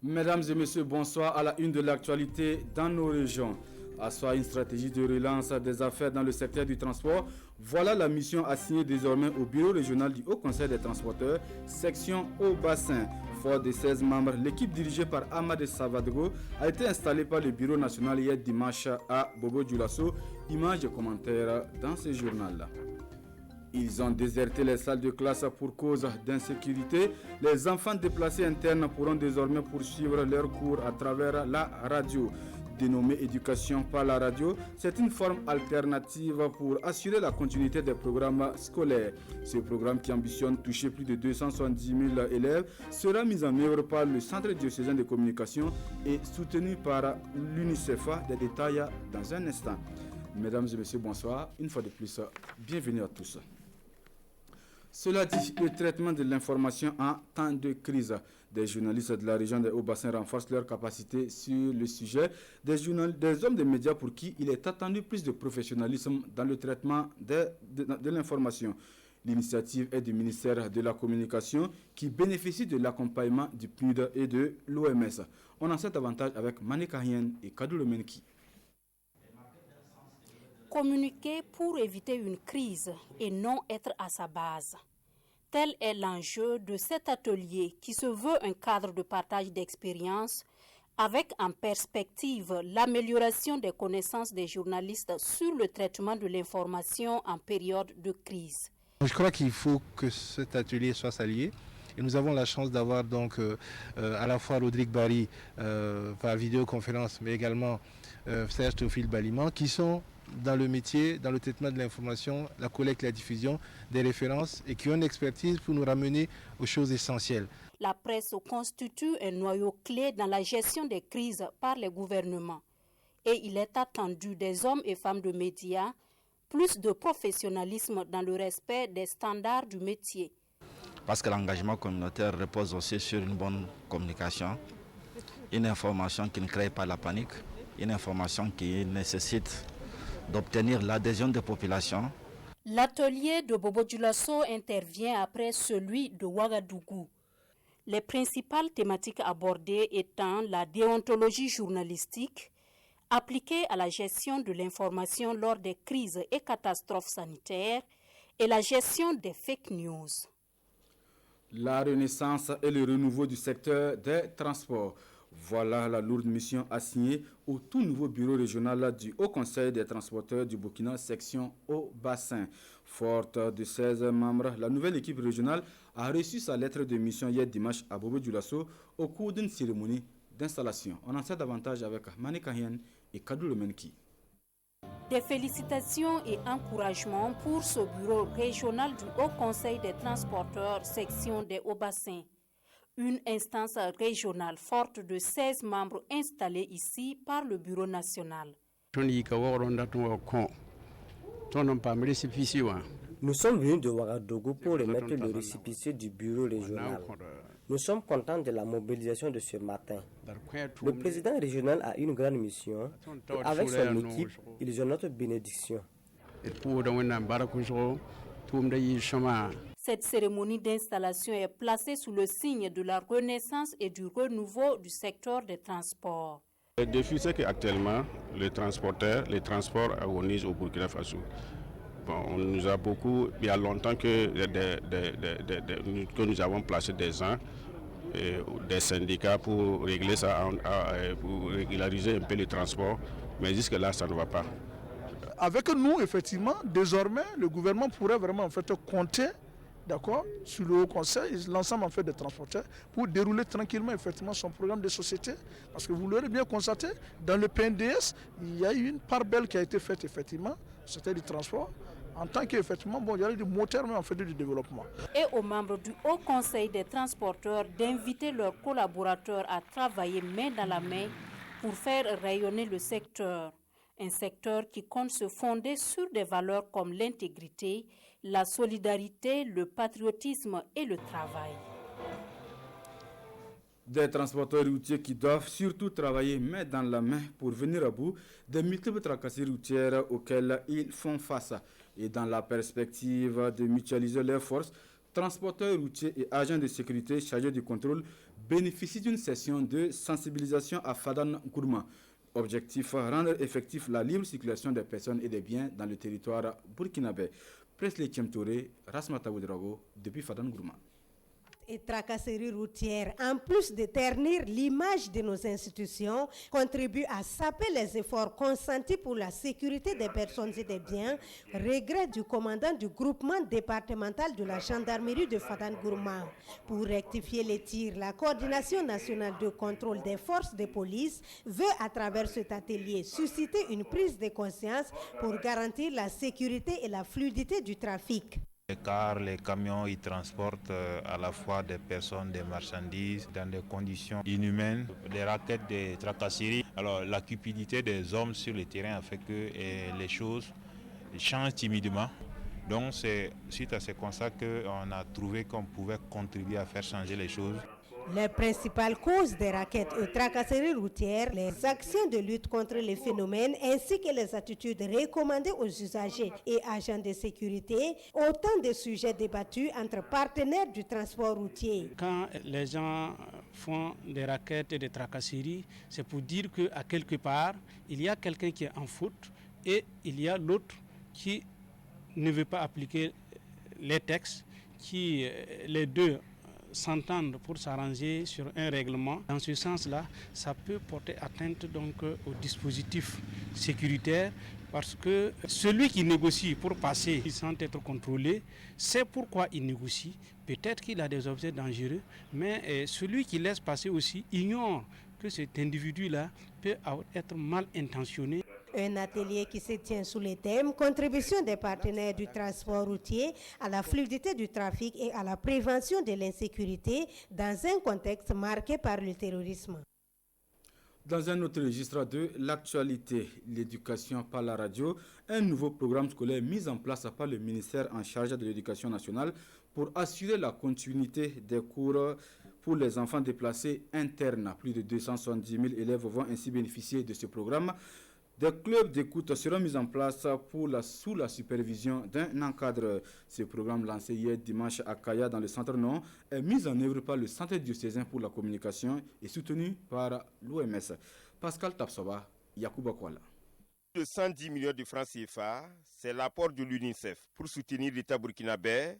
Mesdames et messieurs, bonsoir. À la une de l'actualité dans nos régions. Asseoir une stratégie de relance des affaires dans le secteur du transport. Voilà la mission assignée désormais au bureau régional du Haut Conseil des transporteurs, section Haut-Bassin. Fort de 16 membres, l'équipe dirigée par Ahmad Savadogo a été installée par le bureau national hier dimanche à Bobo-Dioulasso. Images et commentaires dans ce journal-là. Ils ont déserté les salles de classe pour cause d'insécurité. Les enfants déplacés internes pourront désormais poursuivre leurs cours à travers la radio. Dénommée éducation par la radio, c'est une forme alternative pour assurer la continuité des programmes scolaires. Ce programme qui ambitionne toucher plus de 270 000 élèves sera mis en œuvre par le Centre diocésain de communication et soutenu par l'UNICEF. Des détails dans un instant. Mesdames et messieurs, bonsoir. Une fois de plus, bienvenue à tous. Cela dit, le traitement de l'information en temps de crise. Des journalistes de la région des Hauts-Bassins renforcent leur capacité sur le sujet. Des hommes de médias pour qui il est attendu plus de professionnalisme dans le traitement de l'information. L'initiative est du ministère de la Communication qui bénéficie de l'accompagnement du PNUD et de l'OMS. On en sait davantage avec Mané Kahien et Kadou Lemenki. Communiquer pour éviter une crise et non être à sa base. Tel est l'enjeu de cet atelier qui se veut un cadre de partage d'expériences avec en perspective l'amélioration des connaissances des journalistes sur le traitement de l'information en période de crise. Je crois qu'il faut que cet atelier soit salué. Et nous avons la chance d'avoir donc à la fois Rodrigue Barry par vidéoconférence, mais également Serge Théophile Baliman, qui sont dans le métier, dans le traitement de l'information, la collecte, la diffusion des références et qui ont une expertise pour nous ramener aux choses essentielles. La presse constitue un noyau clé dans la gestion des crises par les gouvernements. Et il est attendu des hommes et femmes de médias plus de professionnalisme dans le respect des standards du métier. Parce que l'engagement communautaire repose aussi sur une bonne communication, une information qui ne crée pas la panique, une information qui nécessite d'obtenir l'adhésion des populations. L'atelier de Bobo-Dioulasso intervient après celui de Ouagadougou. Les principales thématiques abordées étant la déontologie journalistique, appliquée à la gestion de l'information lors des crises et catastrophes sanitaires, et la gestion des fake news. La renaissance et le renouveau du secteur des transports. Voilà la lourde mission assignée au tout nouveau bureau régional du Haut Conseil des transporteurs du Burkina, section Haut-Bassin. Forte de 16 membres, la nouvelle équipe régionale a reçu sa lettre de mission hier dimanche à Bobo-Dioulasso au cours d'une cérémonie d'installation. On en sait davantage avec Mané Kahien et Kadou Lemenki. Des félicitations et encouragements pour ce bureau régional du Haut Conseil des transporteurs, section des Hauts-Bassins. Une instance régionale forte de 16 membres installés ici par le bureau national. Nous sommes venus de Ouagadougou pour remettre le récépissé du bureau régional. Nous sommes contents de la mobilisation de ce matin. Le président régional a une grande mission et avec son équipe, ils ont notre bénédiction. Cette cérémonie d'installation est placée sous le signe de la renaissance et du renouveau du secteur des transports. Le défi, c'est qu'actuellement, les transports agonisent au Burkina Faso. Bon, on nous a beaucoup, il y a longtemps que nous avons placé des gens, des syndicats pour régler ça, pour régulariser un peu les transports, mais jusque-là, ça ne va pas. Avec nous, effectivement, désormais, le gouvernement pourrait vraiment compter, d'accord, sur le Haut Conseil, l'ensemble des transporteurs, pour dérouler tranquillement effectivement son programme de société. Parce que vous l'aurez bien constaté, dans le PNDS, il y a eu une part belle qui a été faite effectivement, c'était du transport. En tant qu'effectivement, il y a eu du moteur, mais en fait du développement. Et aux membres du Haut Conseil des transporteurs d'inviter leurs collaborateurs à travailler main dans la main pour faire rayonner le secteur. Un secteur qui compte se fonder sur des valeurs comme l'intégrité, la solidarité, le patriotisme et le travail. Des transporteurs routiers qui doivent surtout travailler main dans la main pour venir à bout des multiples tracasseries routières auxquelles ils font face. Et dans la perspective de mutualiser leurs forces, transporteurs routiers et agents de sécurité chargés du contrôle bénéficie d'une session de sensibilisation à Fadane Gourma. Objectif, rendre effectif la libre circulation des personnes et des biens dans le territoire burkinabé. Presley Touré, Rasmata Ouedraogo, depuis Fadane Gourma. Et tracasseries routières, en plus de ternir l'image de nos institutions, contribuent à saper les efforts consentis pour la sécurité des personnes et des biens, regret du commandant du groupement départemental de la gendarmerie de Fadane Gourma. Pour rectifier les tirs, la coordination nationale de contrôle des forces de police veut à travers cet atelier susciter une prise de conscience pour garantir la sécurité et la fluidité du trafic. Car les camions ils transportent à la fois des personnes, des marchandises dans des conditions inhumaines, des raquettes, des tracasseries. Alors la cupidité des hommes sur le terrain a fait que les choses changent timidement. Donc c'est suite à ce constat qu'on a trouvé qu'on pouvait contribuer à faire changer les choses. Les principales causes des raquettes et tracasseries routières, les actions de lutte contre les phénomènes ainsi que les attitudes recommandées aux usagers et agents de sécurité, autant de sujets débattus entre partenaires du transport routier. Quand les gens font des raquettes et des tracasseries, c'est pour dire qu'à quelque part, il y a quelqu'un qui est en faute et il y a l'autre qui ne veut pas appliquer les textes, qui les deux s'entendent pour s'arranger sur un règlement. Dans ce sens-là, ça peut porter atteinte donc au dispositif sécuritaire parce que celui qui négocie pour passer sans être contrôlé, c'est pourquoi il négocie. Peut-être qu'il a des objets dangereux, mais celui qui laisse passer aussi ignore que cet individu-là peut être mal intentionné. Un atelier qui se tient sous le thème « Contribution des partenaires du transport routier à la fluidité du trafic et à la prévention de l'insécurité dans un contexte marqué par le terrorisme ». Dans un autre registre de l'actualité, l'éducation par la radio, un nouveau programme scolaire mis en place par le ministère en charge de l'éducation nationale pour assurer la continuité des cours pour les enfants déplacés internes. Plus de 270 000 élèves vont ainsi bénéficier de ce programme. Des clubs d'écoute seront mis en place sous la supervision d'un encadreur. Ce programme lancé hier dimanche à Kaya dans le centre Nord est mis en œuvre par le Centre diocésain pour la communication et soutenu par l'OMS. Pascal Tapsoba, Yacouba Kouala. De 110 millions de francs CFA, c'est l'apport de l'UNICEF pour soutenir l'État burkinabé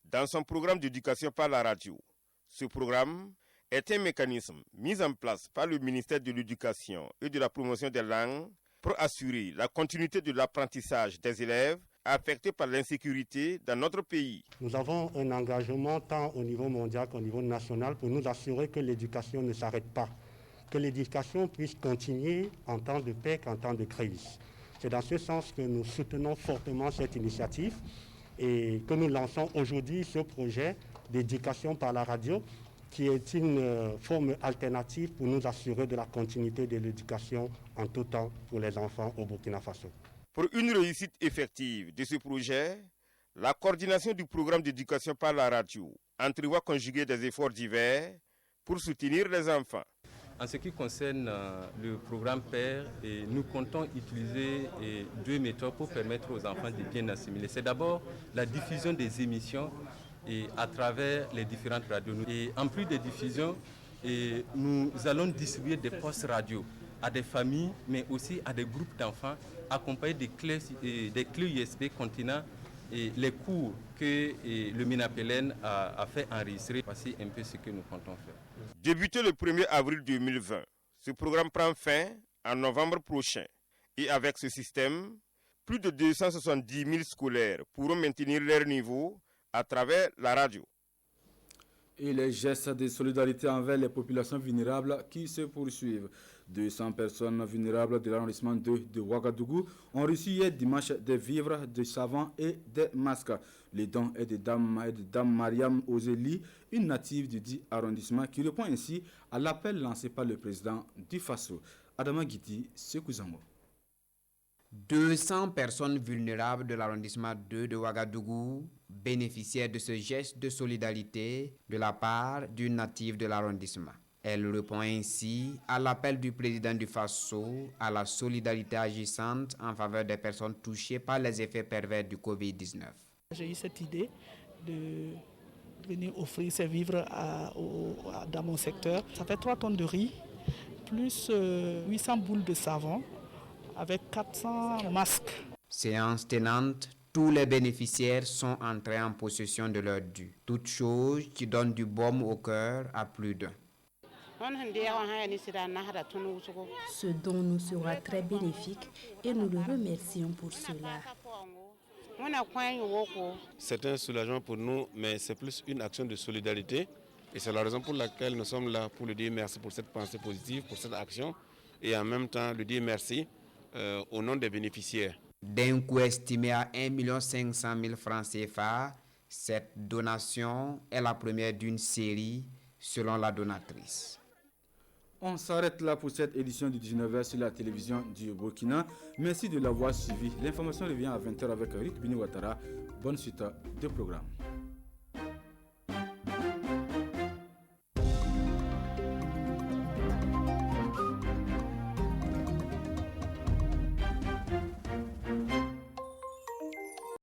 dans son programme d'éducation par la radio. Ce programme est un mécanisme mis en place par le ministère de l'Éducation et de la promotion des langues pour assurer la continuité de l'apprentissage des élèves affectés par l'insécurité dans notre pays. Nous avons un engagement tant au niveau mondial qu'au niveau national pour nous assurer que l'éducation ne s'arrête pas, que l'éducation puisse continuer en temps de paix qu'en temps de crise. C'est dans ce sens que nous soutenons fortement cette initiative et que nous lançons aujourd'hui ce projet d'éducation par la radio qui est une forme alternative pour nous assurer de la continuité de l'éducation en tout temps pour les enfants au Burkina Faso. Pour une réussite effective de ce projet, la coordination du programme d'éducation par la radio entrevoit conjuguer des efforts divers pour soutenir les enfants. En ce qui concerne le programme PER, nous comptons utiliser deux méthodes pour permettre aux enfants de bien assimiler. C'est d'abord la diffusion des émissions et à travers les différentes radios. Et en plus des diffusions, nous allons distribuer des postes radio à des familles, mais aussi à des groupes d'enfants, accompagnés des clés USB contenant les cours que le MINAPELEN a fait enregistrer. Voici un peu ce que nous comptons faire. Débuté le 1er avril 2020, ce programme prend fin en novembre prochain. Et avec ce système, plus de 270 000 scolaires pourront maintenir leur niveau à travers la radio. Et les gestes de solidarité envers les populations vulnérables qui se poursuivent. 200 personnes vulnérables de l'arrondissement de Ouagadougou ont reçu hier dimanche des vivres, des savons et des masques. Les dons est de Dame Mariam Ozeli, une native du dit arrondissement, qui répond ainsi à l'appel lancé par le président du Faso, Adama Guiti Sekousambo. 200 personnes vulnérables de l'arrondissement 2 de Ouagadougou bénéficiaient de ce geste de solidarité de la part d'une native de l'arrondissement. Elle répond ainsi à l'appel du président du Faso à la solidarité agissante en faveur des personnes touchées par les effets pervers du Covid-19. J'ai eu cette idée de venir offrir ces vivres dans mon secteur. Ça fait 3 tonnes de riz, plus 800 boules de savon, avec 400 masques. Séance tenante, tous les bénéficiaires sont entrés en possession de leur dû. Toute chose qui donne du baume au cœur à plus d'un. Ce don nous sera très bénéfique et nous le remercions pour cela. C'est un soulagement pour nous, mais c'est plus une action de solidarité. Et c'est la raison pour laquelle nous sommes là pour lui dire merci pour cette pensée positive, pour cette action. Et en même temps, lui dire merci au nom des bénéficiaires. D'un coût estimé à 1 500 000 francs CFA, cette donation est la première d'une série selon la donatrice. On s'arrête là pour cette édition du 19h sur la télévision du Burkina. Merci de l'avoir suivi. L'information revient à 20h avec Ruth Bini Ouattara. Bonne suite de programme.